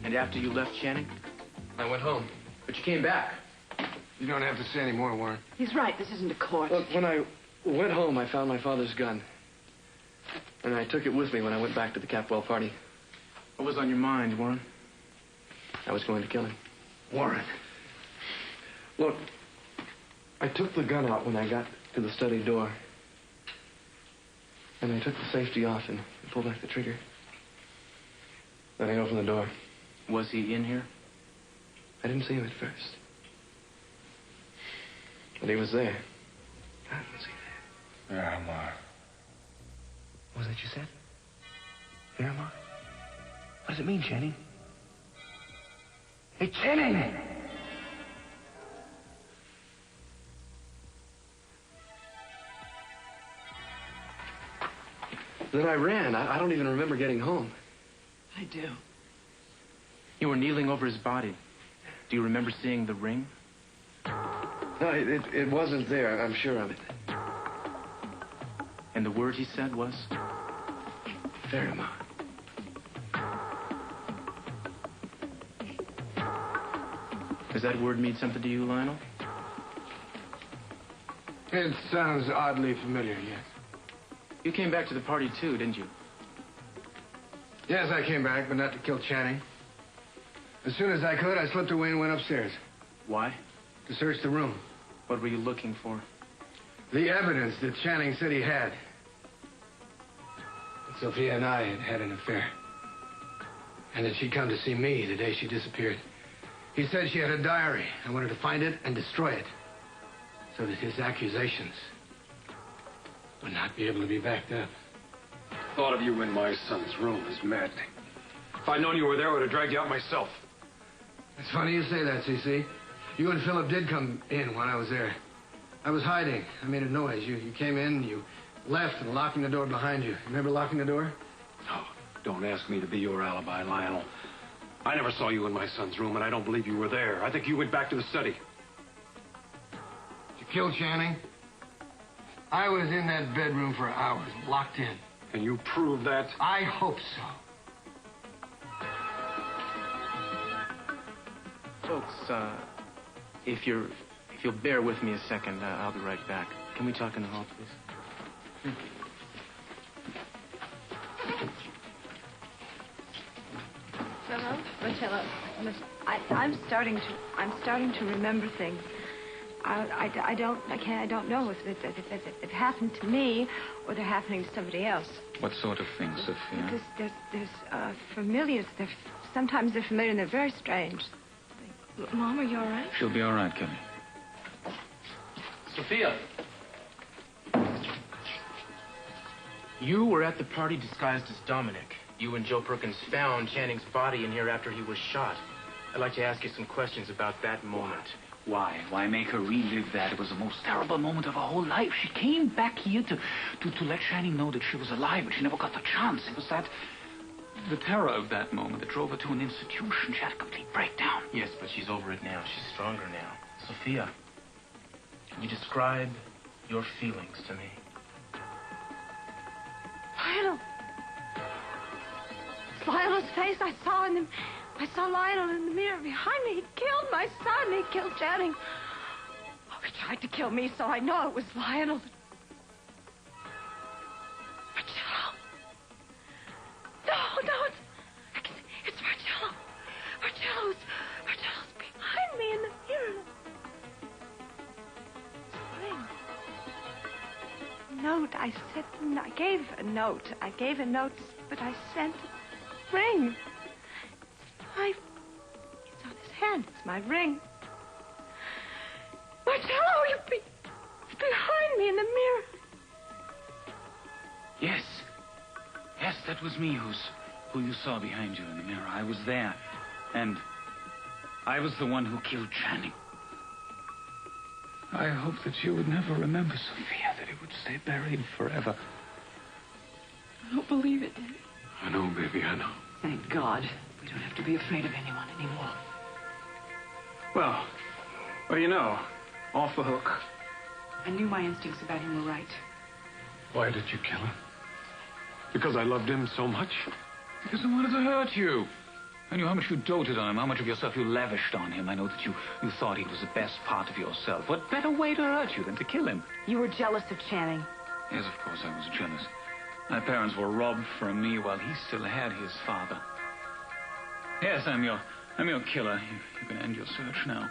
And after you left Channing? I went home. But you came back. You don't have to say any more, Warren. He's right. This isn't a court. Look, when I went home, I found my father's gun. And I took it with me when I went back to the Capwell party. What was on your mind, Warren? I was going to kill him. Warren. Look, I took the gun out when I got to the study door. And I took the safety off and pulled back the trigger. Then I opened the door. Was he in here? I didn't see him at first. But he was there. God, was he there? Miramar. What was that you said? Miramar? What does it mean, Channing? Hey, Channing! Then I ran. I don't even remember getting home. I do. You were kneeling over his body. Do you remember seeing the ring? No, it wasn't there. I'm sure of it. And the word he said was? Fairmont. Does that word mean something to you, Lionel? It sounds oddly familiar, yes. You came back to the party, too, didn't you? Yes, I came back, but not to kill Channing. As soon as I could, I slipped away and went upstairs. Why? To search the room. What were you looking for? The evidence that Channing said he had. That Sophia and I had had an affair. And that she'd come to see me the day she disappeared. He said she had a diary. I wanted to find it and destroy it. So that his accusations would not be able to be backed up. Thought of you in my son's room is maddening. If I'd known you were there, I would have dragged you out myself. It's funny you say that, CC. You and Philip did come in when I was there. I was hiding. I made a noise. You came in, you left, and locking the door behind you. Remember locking the door? No, don't ask me to be your alibi, Lionel. I never saw you in my son's room, and I don't believe you were there. I think you went back to the study. Did you kill Channing? I was in that bedroom for hours, locked in. Can you prove that? I hope so. Folks, if you'll bear with me a second, I'll be right back. Can we talk in the hall, please? Hello, Marcello. I'm starting to remember things. I don't know if it happened to me or they're happening to somebody else. What sort of things, Sophia? There's familiar. Sometimes they're familiar and they're very strange. Mom, are you all right? She'll be all right, Kelly. Sophia! You were at the party disguised as Dominic. You and Joe Perkins found Channing's body in here after he was shot. I'd like to ask you some questions about that moment. Why? Why make her relive that? It was the most terrible moment of her whole life. She came back here to let Channing know that she was alive, but she never got the chance. It was the terror of that moment that drove her to an institution. She had a complete breakdown. Yes, but she's over it now. She's stronger now. Sophia, can you describe your feelings to me? Lionel. It's Lionel's face I saw Lionel in the mirror behind me. He killed my son. He killed Channing. Oh, he tried to kill me, so I know it was Lionel. Marcello. No, it's Marcello. Marcello's behind me in the mirror. It's a ring. Note. I gave a note. But I sent a ring. It's on his hand. It's my ring. Marcello, you're behind me in the mirror. Yes, that was me who you saw behind you in the mirror. I was there, and I was the one who killed Channing. I hope that you would never remember, Sophia, that it would stay buried forever. I don't believe it, Daddy. I know, baby, I know. Thank God. We don't have to be afraid of anyone anymore. Well, you know, off the hook. I knew my instincts about him were right. Why did you kill him? Because I loved him so much? Because I wanted to hurt you. I knew how much you doted on him, how much of yourself you lavished on him. I know that you thought he was the best part of yourself. What better way to hurt you than to kill him? You were jealous of Channing. Yes, of course I was jealous. My parents were robbed from me while he still had his father. Yes, I'm your killer. You can end your search now.